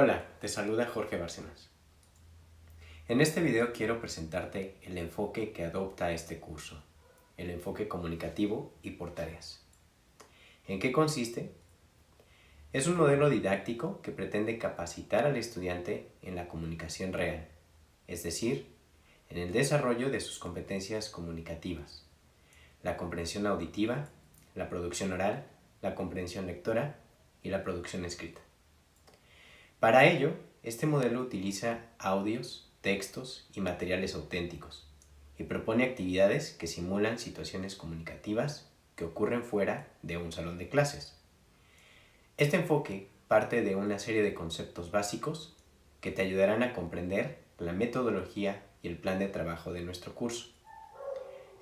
Hola, te saluda Jorge Bárcenas. En este video quiero presentarte el enfoque que adopta este curso, el enfoque comunicativo y por tareas. ¿En qué consiste? Es un modelo didáctico que pretende capacitar al estudiante en la comunicación real, es decir, en el desarrollo de sus competencias comunicativas, la comprensión auditiva, la producción oral, la comprensión lectora y la producción escrita. Para ello, este modelo utiliza audios, textos y materiales auténticos y propone actividades que simulan situaciones comunicativas que ocurren fuera de un salón de clases. Este enfoque parte de una serie de conceptos básicos que te ayudarán a comprender la metodología y el plan de trabajo de nuestro curso.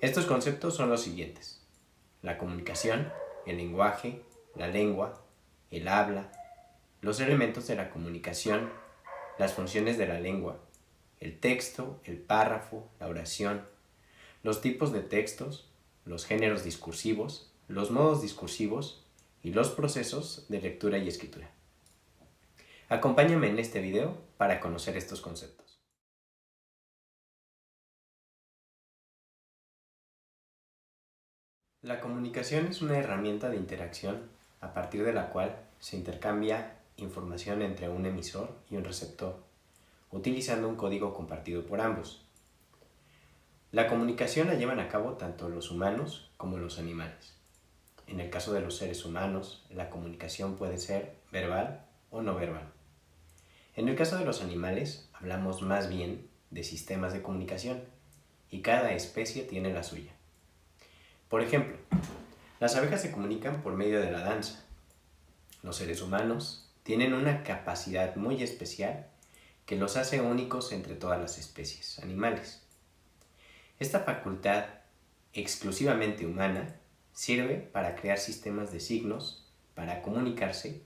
Estos conceptos son los siguientes: la comunicación, el lenguaje, la lengua, el habla, los elementos de la comunicación, las funciones de la lengua, el texto, el párrafo, la oración, los tipos de textos, los géneros discursivos, los modos discursivos y los procesos de lectura y escritura. Acompáñame en este video para conocer estos conceptos. La comunicación es una herramienta de interacción a partir de la cual se intercambia información entre un emisor y un receptor, utilizando un código compartido por ambos. La comunicación la llevan a cabo tanto los humanos como los animales. En el caso de los seres humanos, la comunicación puede ser verbal o no verbal. En el caso de los animales, hablamos más bien de sistemas de comunicación, y cada especie tiene la suya. Por ejemplo, las abejas se comunican por medio de la danza. Los seres humanos tienen una capacidad muy especial que los hace únicos entre todas las especies animales. Esta facultad exclusivamente humana sirve para crear sistemas de signos, para comunicarse,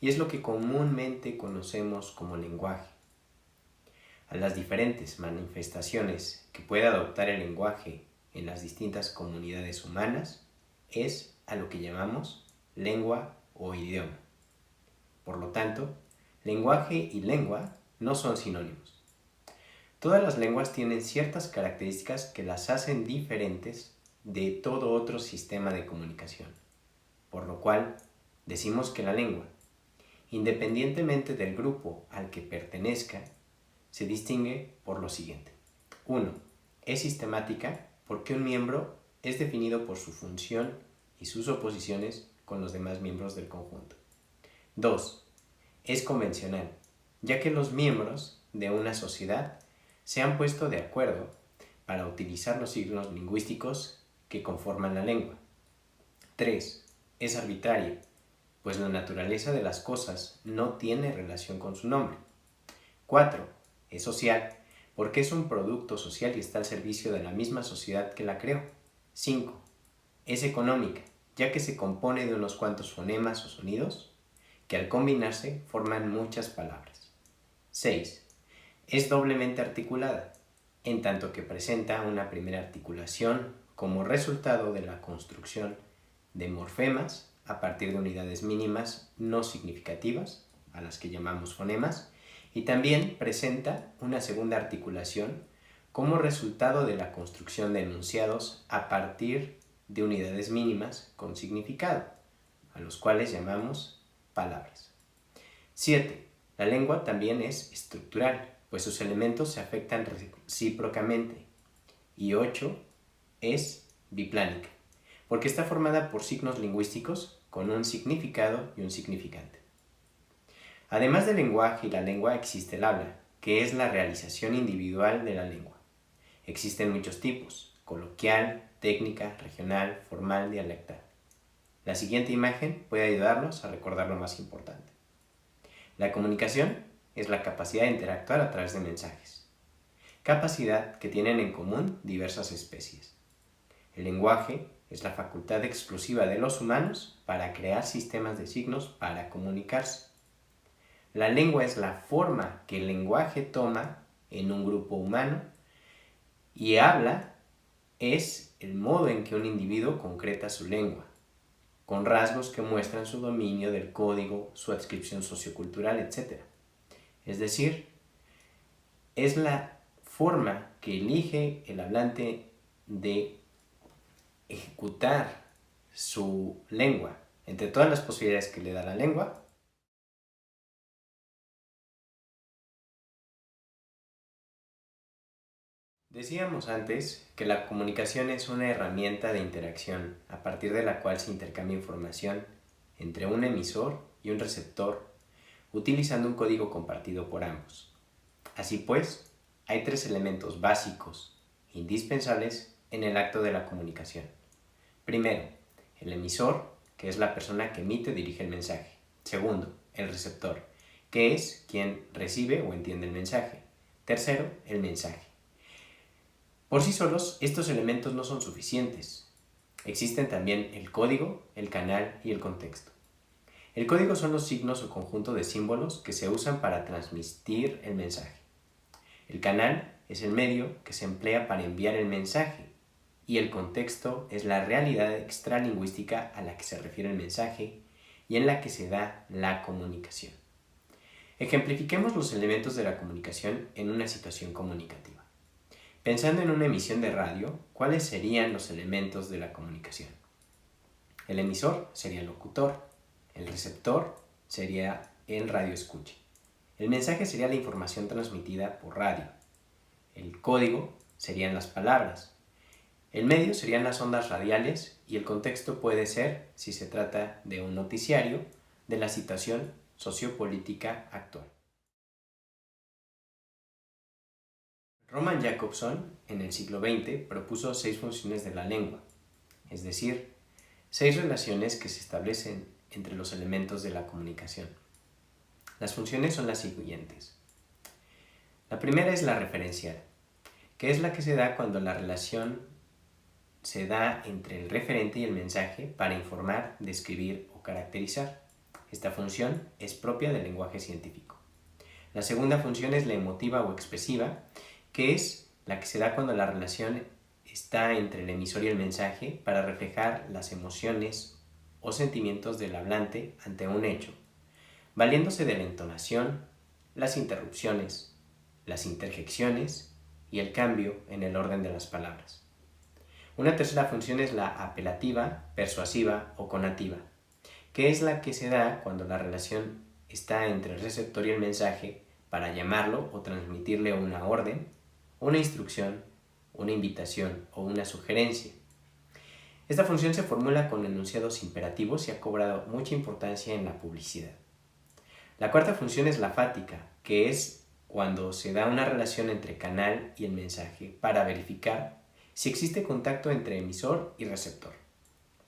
y es lo que comúnmente conocemos como lenguaje. A las diferentes manifestaciones que puede adoptar el lenguaje en las distintas comunidades humanas es a lo que llamamos lengua o idioma. Por lo tanto, lenguaje y lengua no son sinónimos. Todas las lenguas tienen ciertas características que las hacen diferentes de todo otro sistema de comunicación, por lo cual decimos que la lengua, independientemente del grupo al que pertenezca, se distingue por lo siguiente. 1. Es sistemática porque un miembro es definido por su función y sus oposiciones con los demás miembros del conjunto. 2. Es convencional, ya que los miembros de una sociedad se han puesto de acuerdo para utilizar los signos lingüísticos que conforman la lengua. 3. Es arbitraria, pues la naturaleza de las cosas no tiene relación con su nombre. 4. Es social, porque es un producto social y está al servicio de la misma sociedad que la creó. 5. Es económica, ya que se compone de unos cuantos fonemas o sonidos que al combinarse forman muchas palabras. 6. Es doblemente articulada, en tanto que presenta una primera articulación como resultado de la construcción de morfemas a partir de unidades mínimas no significativas, a las que llamamos fonemas, y también presenta una segunda articulación como resultado de la construcción de enunciados a partir de unidades mínimas con significado, a los cuales llamamos palabras. 7. La lengua también es estructural, pues sus elementos se afectan recíprocamente. Y 8. Es biplánica, porque está formada por signos lingüísticos con un significado y un significante. Además del lenguaje y la lengua existe el habla, que es la realización individual de la lengua. Existen muchos tipos: coloquial, técnica, regional, formal, dialectal. La siguiente imagen puede ayudarnos a recordar lo más importante. La comunicación es la capacidad de interactuar a través de mensajes, capacidad que tienen en común diversas especies. El lenguaje es la facultad exclusiva de los humanos para crear sistemas de signos para comunicarse. La lengua es la forma que el lenguaje toma en un grupo humano, y habla es el modo en que un individuo concreta su lengua, con rasgos que muestran su dominio del código, su adscripción sociocultural, etc. es decir, es la forma que elige el hablante de ejecutar su lengua. Entre todas las posibilidades que le da la lengua, decíamos antes que la comunicación es una herramienta de interacción a partir de la cual se intercambia información entre un emisor y un receptor utilizando un código compartido por ambos. Así pues, hay tres elementos básicos, indispensables en el acto de la comunicación. Primero, el emisor, que es la persona que emite o dirige el mensaje. Segundo, el receptor, que es quien recibe o entiende el mensaje. Tercero, el mensaje. Por sí solos, estos elementos no son suficientes. Existen también el código, el canal y el contexto. El código son los signos o conjunto de símbolos que se usan para transmitir el mensaje. El canal es el medio que se emplea para enviar el mensaje y el contexto es la realidad extralingüística a la que se refiere el mensaje y en la que se da la comunicación. Ejemplifiquemos los elementos de la comunicación en una situación comunicativa. Pensando en una emisión de radio, ¿cuáles serían los elementos de la comunicación? El emisor sería el locutor, el receptor sería el radioescucha. El mensaje sería la información transmitida por radio. El código serían las palabras. El medio serían las ondas radiales y el contexto puede ser, si se trata de un noticiario, de la situación sociopolítica actual. Roman Jakobson, en el siglo XX, propuso 6 funciones de la lengua, es decir, 6 relaciones que se establecen entre los elementos de la comunicación. Las funciones son las siguientes. La primera es la referencial, que es la que se da cuando la relación se da entre el referente y el mensaje para informar, describir o caracterizar. Esta función es propia del lenguaje científico. La segunda función es la emotiva o expresiva, que es la que se da cuando la relación está entre el emisor y el mensaje para reflejar las emociones o sentimientos del hablante ante un hecho, valiéndose de la entonación, las interrupciones, las interjecciones y el cambio en el orden de las palabras. Una tercera función es la apelativa, persuasiva o conativa, que es la que se da cuando la relación está entre el receptor y el mensaje para llamarlo o transmitirle una orden, una instrucción, una invitación o una sugerencia. Esta función se formula con enunciados imperativos y ha cobrado mucha importancia en la publicidad. La cuarta función es la fática, que es cuando se da una relación entre canal y el mensaje para verificar si existe contacto entre emisor y receptor.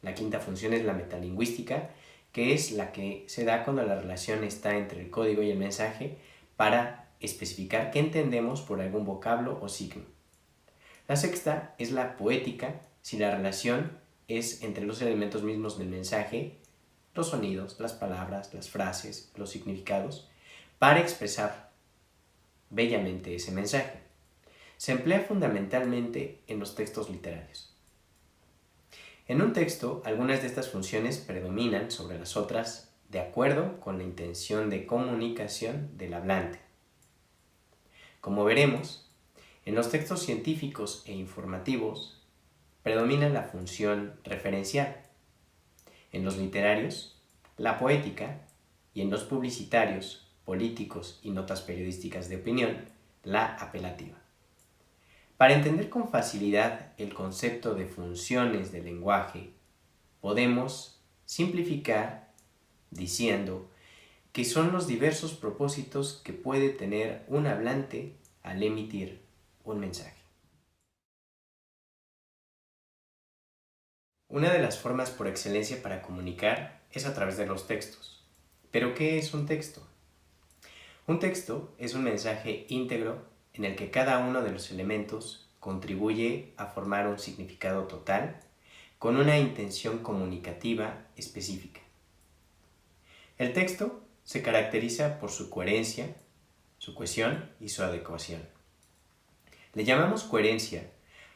La quinta función es la metalingüística, que es la que se da cuando la relación está entre el código y el mensaje para especificar qué entendemos por algún vocablo o signo. La sexta es la poética, si la relación es entre los elementos mismos del mensaje, los sonidos, las palabras, las frases, los significados, para expresar bellamente ese mensaje. Se emplea fundamentalmente en los textos literarios. En un texto, algunas de estas funciones predominan sobre las otras de acuerdo con la intención de comunicación del hablante. Como veremos, en los textos científicos e informativos predomina la función referencial, en los literarios, la poética, y en los publicitarios, políticos y notas periodísticas de opinión, la apelativa. Para entender con facilidad el concepto de funciones del lenguaje, podemos simplificar diciendo que son los diversos propósitos que puede tener un hablante al emitir un mensaje. Una de las formas por excelencia para comunicar es a través de los textos. ¿Pero qué es un texto? Un texto es un mensaje íntegro en el que cada uno de los elementos contribuye a formar un significado total con una intención comunicativa específica. El texto se caracteriza por su coherencia, su cohesión y su adecuación. Le llamamos coherencia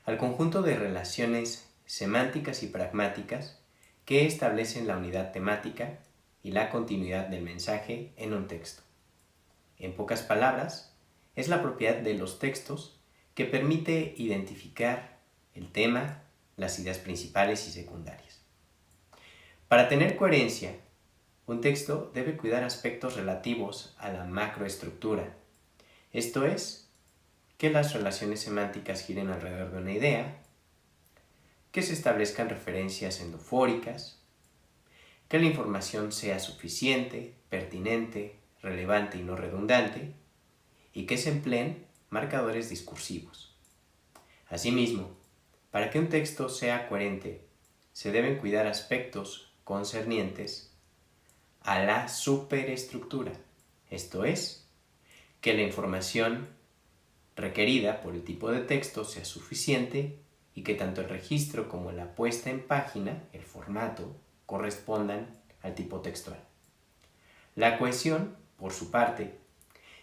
al conjunto de relaciones semánticas y pragmáticas que establecen la unidad temática y la continuidad del mensaje en un texto. En pocas palabras, es la propiedad de los textos que permite identificar el tema, las ideas principales y secundarias. Para tener coherencia, un texto debe cuidar aspectos relativos a la macroestructura, esto es, que las relaciones semánticas giren alrededor de una idea, que se establezcan referencias endofóricas, que la información sea suficiente, pertinente, relevante y no redundante, y que se empleen marcadores discursivos. Asimismo, para que un texto sea coherente, se deben cuidar aspectos concernientes a la superestructura, esto es, que la información requerida por el tipo de texto sea suficiente y que tanto el registro como la puesta en página, el formato, correspondan al tipo textual. La cohesión, por su parte,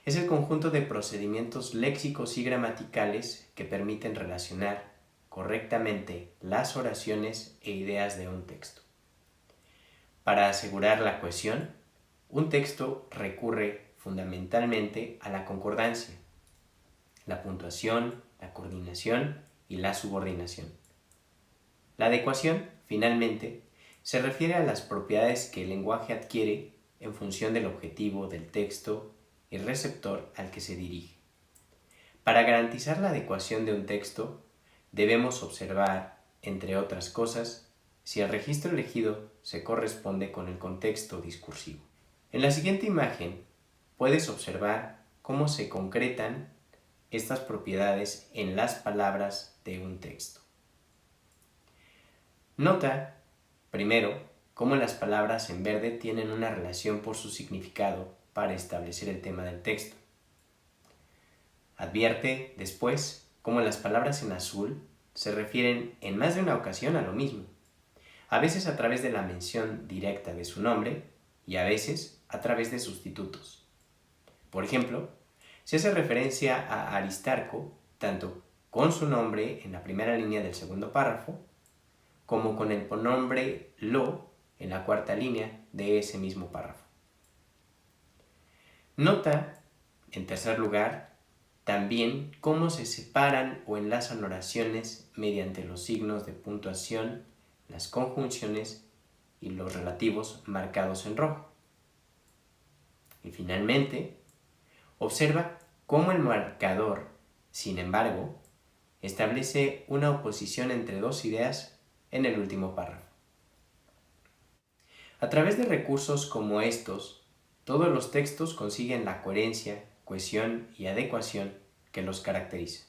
es el conjunto de procedimientos léxicos y gramaticales que permiten relacionar correctamente las oraciones e ideas de un texto. Para asegurar la cohesión, un texto recurre fundamentalmente a la concordancia, la puntuación, la coordinación y la subordinación. La adecuación, finalmente, se refiere a las propiedades que el lenguaje adquiere en función del objetivo del texto y receptor al que se dirige. Para garantizar la adecuación de un texto, debemos observar, entre otras cosas, si el registro elegido se corresponde con el contexto discursivo. En la siguiente imagen puedes observar cómo se concretan estas propiedades en las palabras de un texto. Nota, primero, cómo las palabras en verde tienen una relación por su significado para establecer el tema del texto. Advierte, después, cómo las palabras en azul se refieren en más de una ocasión a lo mismo, a veces a través de la mención directa de su nombre y a veces a través de sustitutos. Por ejemplo, se hace referencia a Aristarco tanto con su nombre en la primera línea del segundo párrafo, como con el pronombre lo en la cuarta línea de ese mismo párrafo. Nota, en tercer lugar, también cómo se separan o enlazan oraciones mediante los signos de puntuación, las conjunciones y los relativos marcados en rojo. Y finalmente, observa cómo el marcador, sin embargo, establece una oposición entre dos ideas en el último párrafo. A través de recursos como estos, todos los textos consiguen la coherencia, cohesión y adecuación que los caracteriza.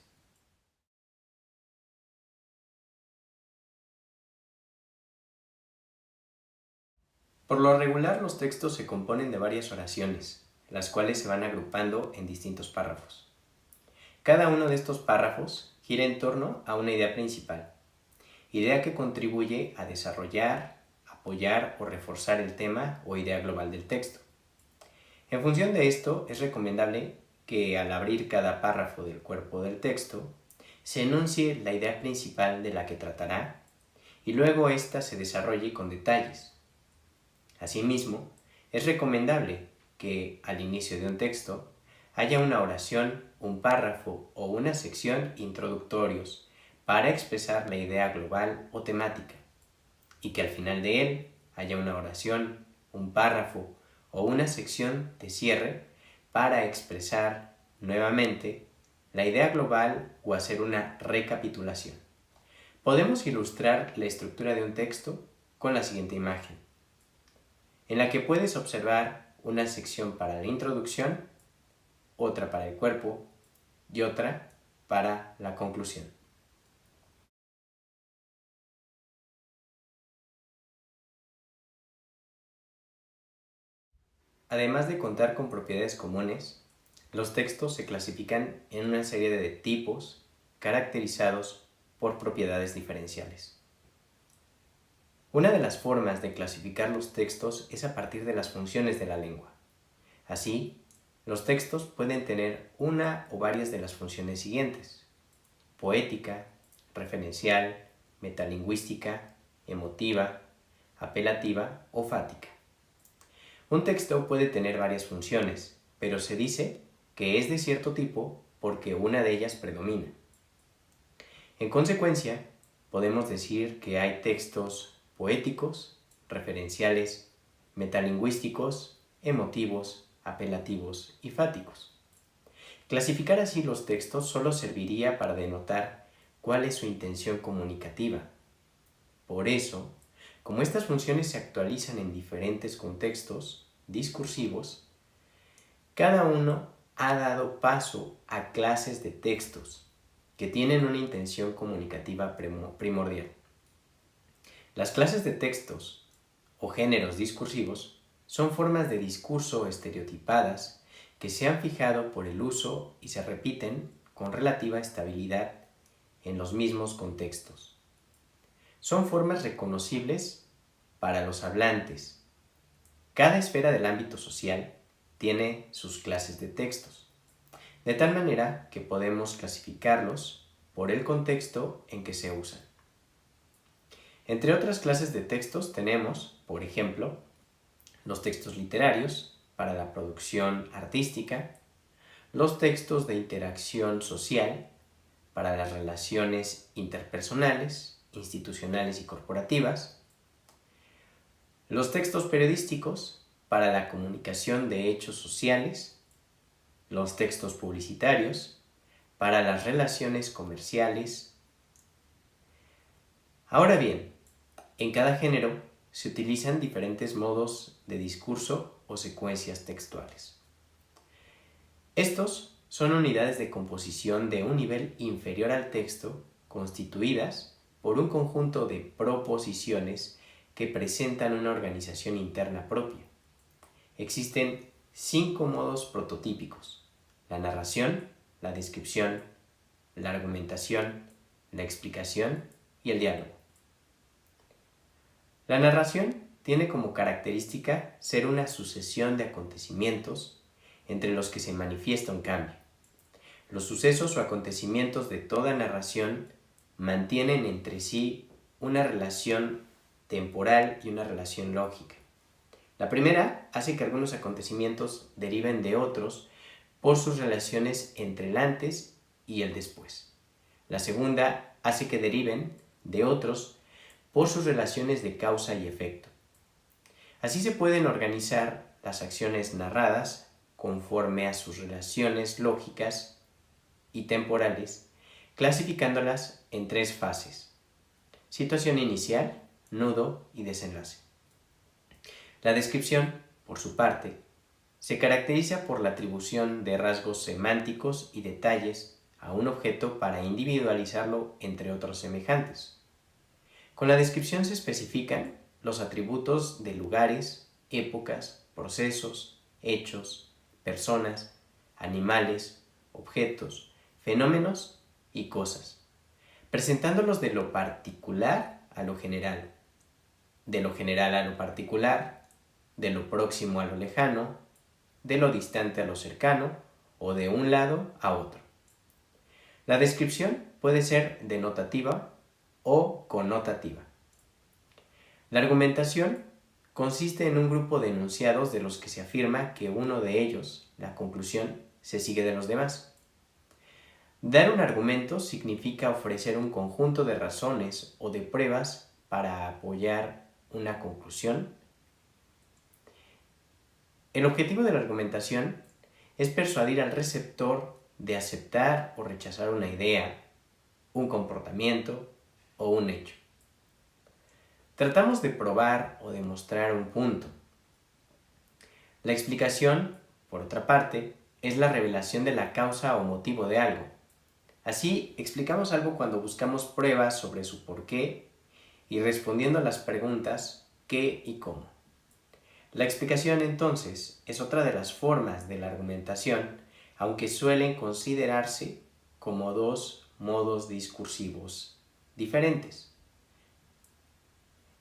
Por lo regular, los textos se componen de varias oraciones, las cuales se van agrupando en distintos párrafos. Cada uno de estos párrafos gira en torno a una idea principal, idea que contribuye a desarrollar, apoyar o reforzar el tema o idea global del texto. En función de esto, es recomendable que al abrir cada párrafo del cuerpo del texto, se enuncie la idea principal de la que tratará y luego ésta se desarrolle con detalles. Asimismo, es recomendable que al inicio de un texto haya una oración, un párrafo o una sección introductorios para expresar la idea global o temática, y que al final de él haya una oración, un párrafo o una sección de cierre para expresar nuevamente la idea global o hacer una recapitulación. Podemos ilustrar la estructura de un texto con la siguiente imagen, en la que puedes observar una sección para la introducción, otra para el cuerpo y otra para la conclusión. Además de contar con propiedades comunes, los textos se clasifican en una serie de tipos caracterizados por propiedades diferenciales. Una de las formas de clasificar los textos es a partir de las funciones de la lengua. Así, los textos pueden tener una o varias de las funciones siguientes: poética, referencial, metalingüística, emotiva, apelativa o fática. Un texto puede tener varias funciones, pero se dice que es de cierto tipo porque una de ellas predomina. En consecuencia, podemos decir que hay textos poéticos, referenciales, metalingüísticos, emotivos, apelativos y fáticos. Clasificar así los textos solo serviría para denotar cuál es su intención comunicativa. Por eso, como estas funciones se actualizan en diferentes contextos discursivos, cada uno ha dado paso a clases de textos que tienen una intención comunicativa primordial. Las clases de textos o géneros discursivos son formas de discurso estereotipadas que se han fijado por el uso y se repiten con relativa estabilidad en los mismos contextos. Son formas reconocibles para los hablantes. Cada esfera del ámbito social tiene sus clases de textos, de tal manera que podemos clasificarlos por el contexto en que se usan. Entre otras clases de textos tenemos, por ejemplo, los textos literarios para la producción artística, los textos de interacción social para las relaciones interpersonales, institucionales y corporativas, los textos periodísticos para la comunicación de hechos sociales, los textos publicitarios para las relaciones comerciales. Ahora bien, en cada género se utilizan diferentes modos de discurso o secuencias textuales. Estos son unidades de composición de un nivel inferior al texto constituidas por un conjunto de proposiciones que presentan una organización interna propia. Existen 5 modos prototípicos: la narración, la descripción, la argumentación, la explicación y el diálogo. La narración tiene como característica ser una sucesión de acontecimientos entre los que se manifiesta un cambio. Los sucesos o acontecimientos de toda narración mantienen entre sí una relación temporal y una relación lógica. La primera hace que algunos acontecimientos deriven de otros por sus relaciones entre el antes y el después. La segunda hace que deriven de otros por sus relaciones de causa y efecto. Así se pueden organizar las acciones narradas conforme a sus relaciones lógicas y temporales, clasificándolas en 3 fases: situación inicial, nudo y desenlace. La descripción, por su parte, se caracteriza por la atribución de rasgos semánticos y detalles a un objeto para individualizarlo entre otros semejantes. Con la descripción se especifican los atributos de lugares, épocas, procesos, hechos, personas, animales, objetos, fenómenos y cosas, presentándolos de lo particular a lo general, de lo general a lo particular, de lo próximo a lo lejano, de lo distante a lo cercano o de un lado a otro. La descripción puede ser denotativa o connotativa. La argumentación consiste en un grupo de enunciados de los que se afirma que uno de ellos, la conclusión, se sigue de los demás. Dar un argumento significa ofrecer un conjunto de razones o de pruebas para apoyar una conclusión. El objetivo de la argumentación es persuadir al receptor de aceptar o rechazar una idea, un comportamiento o un hecho. Tratamos de probar o demostrar un punto. La explicación, por otra parte, es la revelación de la causa o motivo de algo. Así, explicamos algo cuando buscamos pruebas sobre su porqué y respondiendo a las preguntas ¿qué y cómo? La explicación, entonces, es otra de las formas de la argumentación, aunque suelen considerarse como 2 modos discursivos diferentes.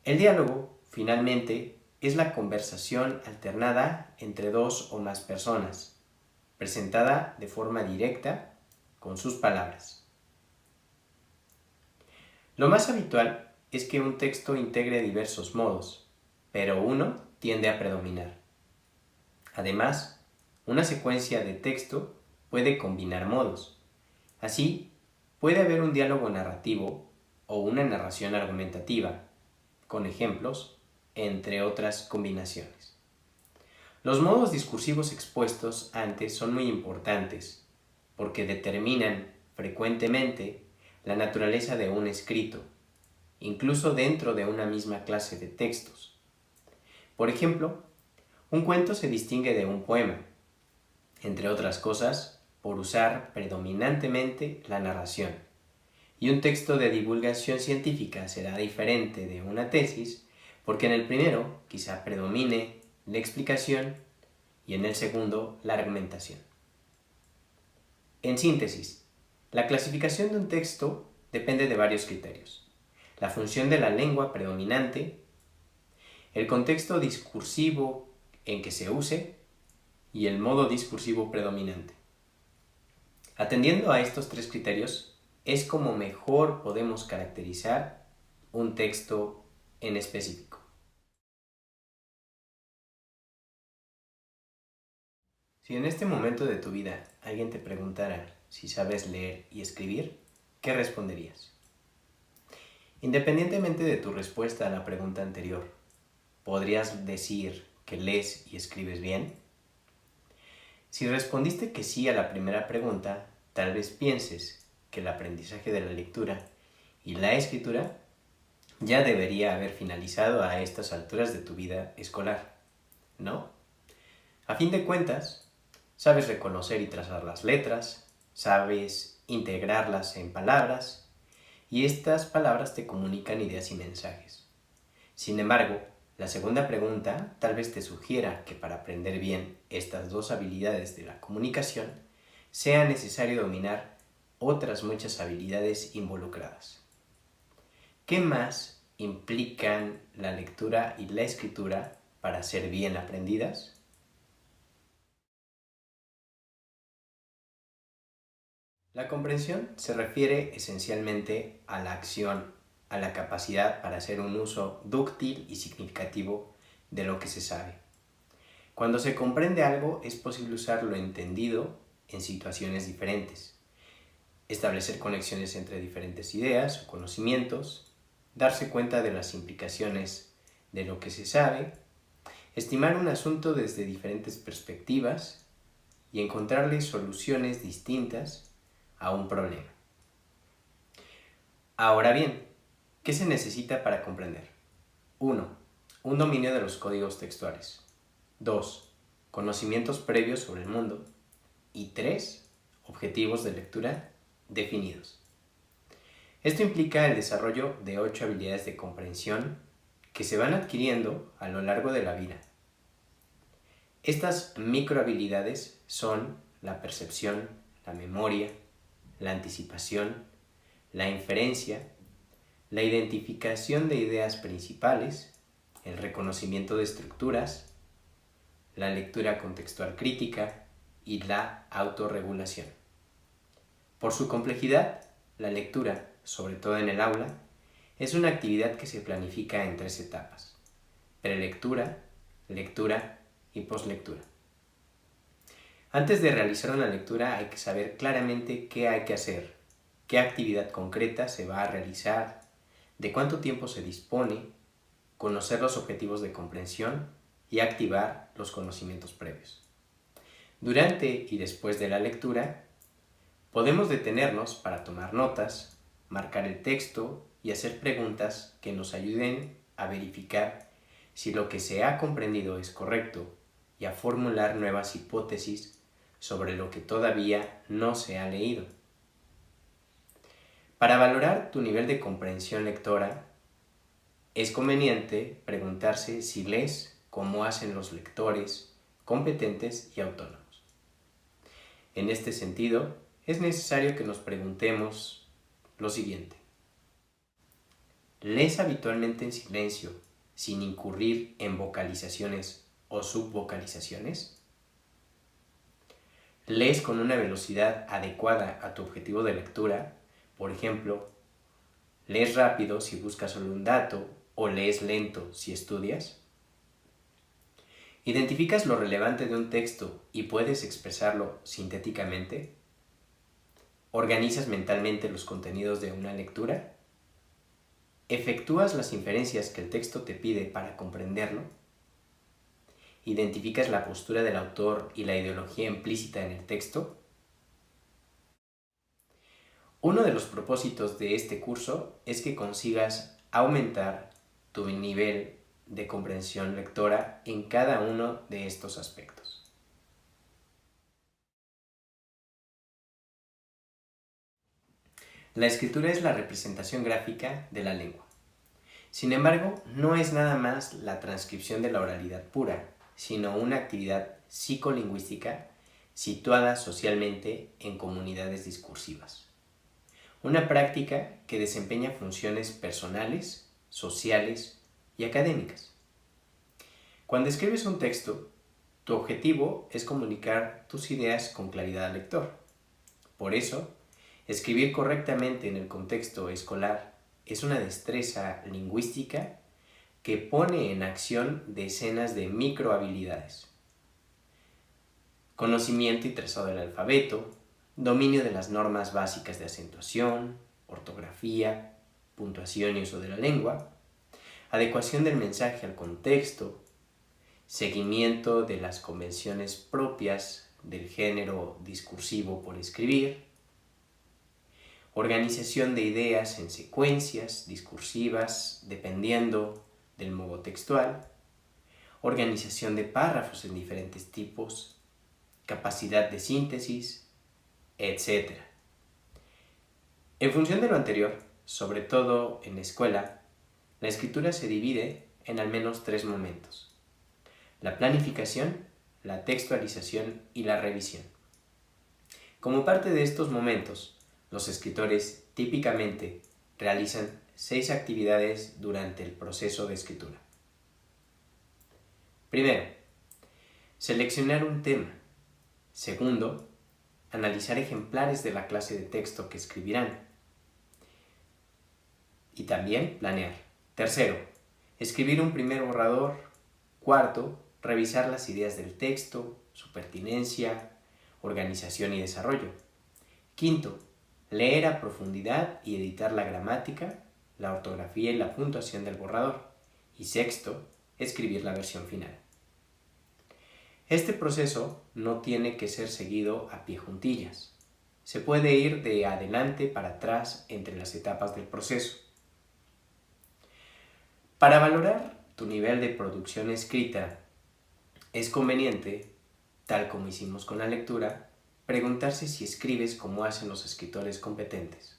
El diálogo, finalmente, es la conversación alternada entre 2 o más personas, presentada de forma directa con sus palabras. Lo más habitual es que un texto integre diversos modos, pero uno tiende a predominar. Además, Una secuencia de texto puede combinar modos. Así, puede haber un diálogo narrativo o una narración argumentativa, con ejemplos, entre otras combinaciones. Los modos discursivos expuestos antes son muy importantes porque determinan frecuentemente la naturaleza de un escrito, incluso dentro de una misma clase de textos. Por ejemplo, un cuento se distingue de un poema, entre otras cosas, por usar predominantemente la narración, y un texto de divulgación científica será diferente de una tesis porque en el primero quizá predomine la explicación y en el segundo la argumentación. En síntesis, la clasificación de un texto depende de varios criterios: la función de la lengua predominante, el contexto discursivo en que se use y el modo discursivo predominante. Atendiendo a estos tres criterios, es como mejor podemos caracterizar un texto en específico. Si en este momento de tu vida alguien te preguntara si sabes leer y escribir, ¿qué responderías? Independientemente de tu respuesta a la pregunta anterior, ¿podrías decir que lees y escribes bien? Si respondiste que sí a la primera pregunta, tal vez pienses que el aprendizaje de la lectura y la escritura ya debería haber finalizado a estas alturas de tu vida escolar, ¿no? A fin de cuentas, sabes reconocer y trazar las letras, sabes integrarlas en palabras, y estas palabras te comunican ideas y mensajes. Sin embargo, la segunda pregunta tal vez te sugiera que para aprender bien estas dos habilidades de la comunicación, sea necesario dominar otras muchas habilidades involucradas. ¿Qué más implican la lectura y la escritura para ser bien aprendidas? La comprensión se refiere esencialmente a la acción, a la capacidad para hacer un uso dúctil y significativo de lo que se sabe. Cuando se comprende algo, es posible usar lo entendido en situaciones diferentes, establecer conexiones entre diferentes ideas o conocimientos, darse cuenta de las implicaciones de lo que se sabe, estimar un asunto desde diferentes perspectivas y encontrarle soluciones distintas a un problema. Ahora bien, ¿qué se necesita para comprender? 1. Un dominio de los códigos textuales. 2. Conocimientos previos sobre el mundo. Y 3. Objetivos de lectura definidos. Esto implica el desarrollo de 8 habilidades de comprensión que se van adquiriendo a lo largo de la vida. Estas microhabilidades son la percepción, la memoria, la anticipación, la inferencia, la identificación de ideas principales, el reconocimiento de estructuras, la lectura contextual crítica y la autorregulación. Por su complejidad, la lectura, sobre todo en el aula, es una actividad que se planifica en 3 etapas: prelectura, lectura y poslectura. Antes de realizar una lectura hay que saber claramente qué hay que hacer, qué actividad concreta se va a realizar, de cuánto tiempo se dispone, conocer los objetivos de comprensión y activar los conocimientos previos. Durante y después de la lectura, podemos detenernos para tomar notas, marcar el texto y hacer preguntas que nos ayuden a verificar si lo que se ha comprendido es correcto y a formular nuevas hipótesis sobre lo que todavía no se ha leído. Para valorar tu nivel de comprensión lectora, es conveniente preguntarse si lees como hacen los lectores competentes y autónomos. En este sentido, es necesario que nos preguntemos lo siguiente: ¿lees habitualmente en silencio sin incurrir en vocalizaciones o subvocalizaciones? ¿Lees con una velocidad adecuada a tu objetivo de lectura? Por ejemplo, ¿lees rápido si buscas solo un dato o lees lento si estudias? ¿Identificas lo relevante de un texto y puedes expresarlo sintéticamente? ¿Organizas mentalmente los contenidos de una lectura? ¿Efectúas las inferencias que el texto te pide para comprenderlo? ¿Identificas la postura del autor y la ideología implícita en el texto? Uno de los propósitos de este curso es que consigas aumentar tu nivel de comprensión lectora en cada uno de estos aspectos. La escritura es la representación gráfica de la lengua. Sin embargo, no es nada más la transcripción de la oralidad pura, sino una actividad psicolingüística situada socialmente en comunidades discursivas. Una práctica que desempeña funciones personales, sociales y académicas. Cuando escribes un texto, tu objetivo es comunicar tus ideas con claridad al lector. Por eso, escribir correctamente en el contexto escolar es una destreza lingüística que pone en acción decenas de microhabilidades. Conocimiento y trazado del alfabeto, dominio de las normas básicas de acentuación, ortografía, puntuación y uso de la lengua, adecuación del mensaje al contexto, seguimiento de las convenciones propias del género discursivo por escribir, organización de ideas en secuencias discursivas dependiendo del modo textual, organización de párrafos en diferentes tipos, capacidad de síntesis, etc. En función de lo anterior, sobre todo en la escuela, la escritura se divide en al menos 3 momentos: la planificación, la textualización y la revisión. Como parte de estos momentos, los escritores típicamente realizan 6 actividades durante el proceso de escritura. Primero, seleccionar un tema. Segundo, analizar ejemplares de la clase de texto que escribirán. Y también planear. Tercero, escribir un primer borrador. Cuarto, revisar las ideas del texto, su pertinencia, organización y desarrollo. Quinto, leer a profundidad y editar la gramática, la ortografía y la puntuación del borrador. Y sexto, escribir la versión final. Este proceso no tiene que ser seguido a pie juntillas. Se puede ir de adelante para atrás entre las etapas del proceso. Para valorar tu nivel de producción escrita, es conveniente, tal como hicimos con la lectura, preguntarse si escribes como hacen los escritores competentes.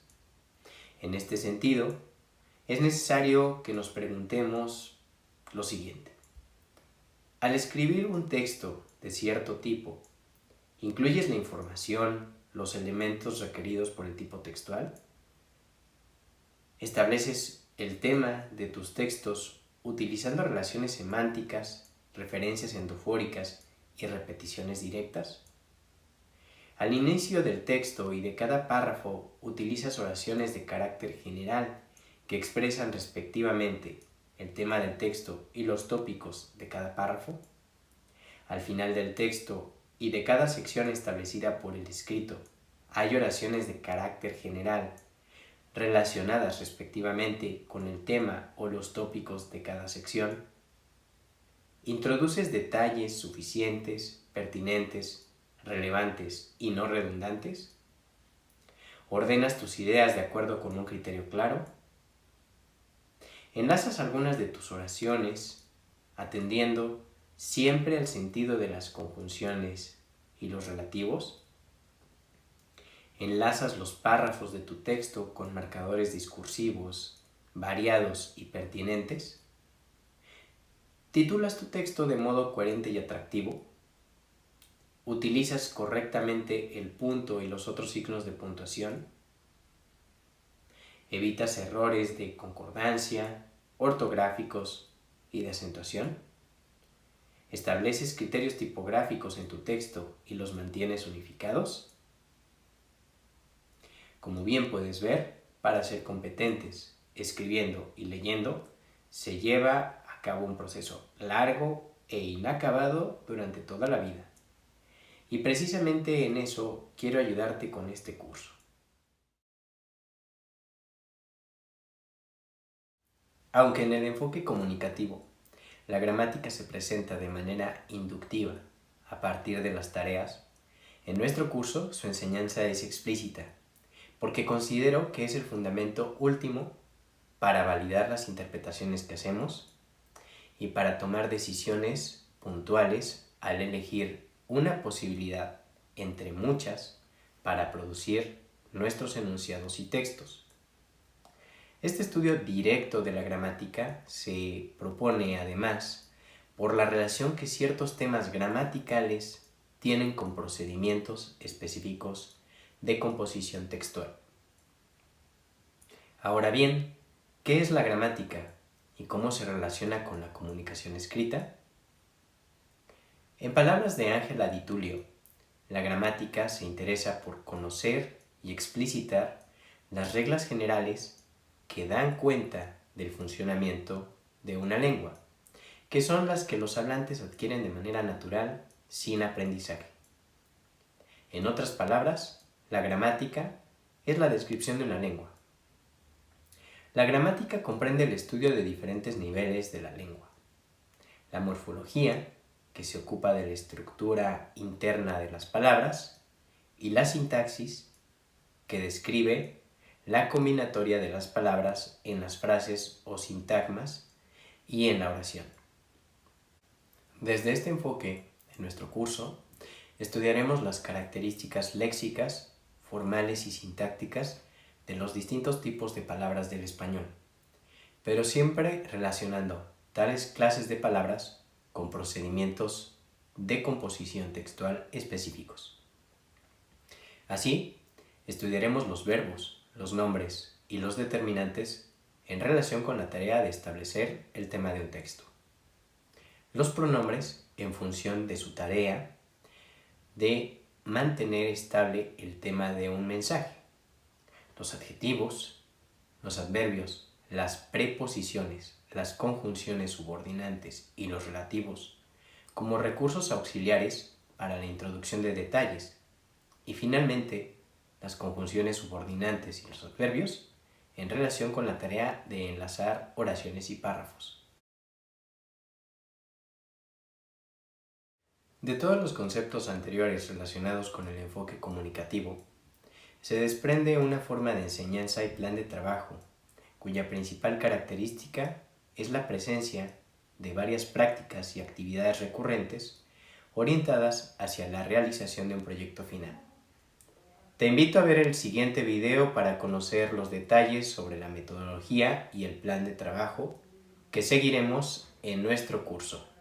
En este sentido, es necesario que nos preguntemos lo siguiente. Al escribir un texto de cierto tipo, ¿incluyes la información, los elementos requeridos por el tipo textual? ¿Estableces el tema de tus textos utilizando relaciones semánticas, referencias endofóricas y repeticiones directas? Al inicio del texto y de cada párrafo utilizas oraciones de carácter general que expresan respectivamente el tema del texto y los tópicos de cada párrafo. Al final del texto y de cada sección establecida por el escrito, hay oraciones de carácter general relacionadas respectivamente con el tema o los tópicos de cada sección. Introduces detalles suficientes, pertinentes, relevantes y no redundantes. Ordenas tus ideas de acuerdo con un criterio claro. Enlazas algunas de tus oraciones atendiendo siempre al sentido de las conjunciones y los relativos. Enlazas los párrafos de tu texto con marcadores discursivos, variados y pertinentes. Titulas tu texto de modo coherente y atractivo. Utilizas correctamente el punto y los otros signos de puntuación. Evitas errores de concordancia, ortográficos y de acentuación. ¿Estableces criterios tipográficos en tu texto y los mantienes unificados? Como bien puedes ver, para ser competentes escribiendo y leyendo, se lleva a cabo un proceso largo e inacabado durante toda la vida. Y precisamente en eso quiero ayudarte con este curso. Aunque en el enfoque comunicativo, la gramática se presenta de manera inductiva a partir de las tareas, en nuestro curso su enseñanza es explícita, porque considero que es el fundamento último para validar las interpretaciones que hacemos y para tomar decisiones puntuales al elegir una posibilidad entre muchas para producir nuestros enunciados y textos. Este estudio directo de la gramática se propone, además, por la relación que ciertos temas gramaticales tienen con procedimientos específicos de composición textual. Ahora bien, ¿qué es la gramática y cómo se relaciona con la comunicación escrita? En palabras de Ángela Di Tullio, la gramática se interesa por conocer y explicitar las reglas generales que dan cuenta del funcionamiento de una lengua, que son las que los hablantes adquieren de manera natural sin aprendizaje. En otras palabras, la gramática es la descripción de una lengua. La gramática comprende el estudio de diferentes niveles de la lengua. La morfología, que se ocupa de la estructura interna de las palabras, y la sintaxis, que describe la combinatoria de las palabras en las frases o sintagmas y en la oración. Desde este enfoque, en nuestro curso, estudiaremos las características léxicas, formales y sintácticas de los distintos tipos de palabras del español, pero siempre relacionando tales clases de palabras con procedimientos de composición textual específicos. Así, estudiaremos los verbos, los nombres y los determinantes en relación con la tarea de establecer el tema de un texto. Los pronombres en función de su tarea de mantener estable el tema de un mensaje. Los adjetivos, los adverbios, las preposiciones, las conjunciones subordinantes y los relativos como recursos auxiliares para la introducción de detalles. Y finalmente, las conjunciones subordinantes y los adverbios en relación con la tarea de enlazar oraciones y párrafos. De todos los conceptos anteriores relacionados con el enfoque comunicativo, se desprende una forma de enseñanza y plan de trabajo, cuya principal característica es la presencia de varias prácticas y actividades recurrentes orientadas hacia la realización de un proyecto final. Te invito a ver el siguiente video para conocer los detalles sobre la metodología y el plan de trabajo que seguiremos en nuestro curso.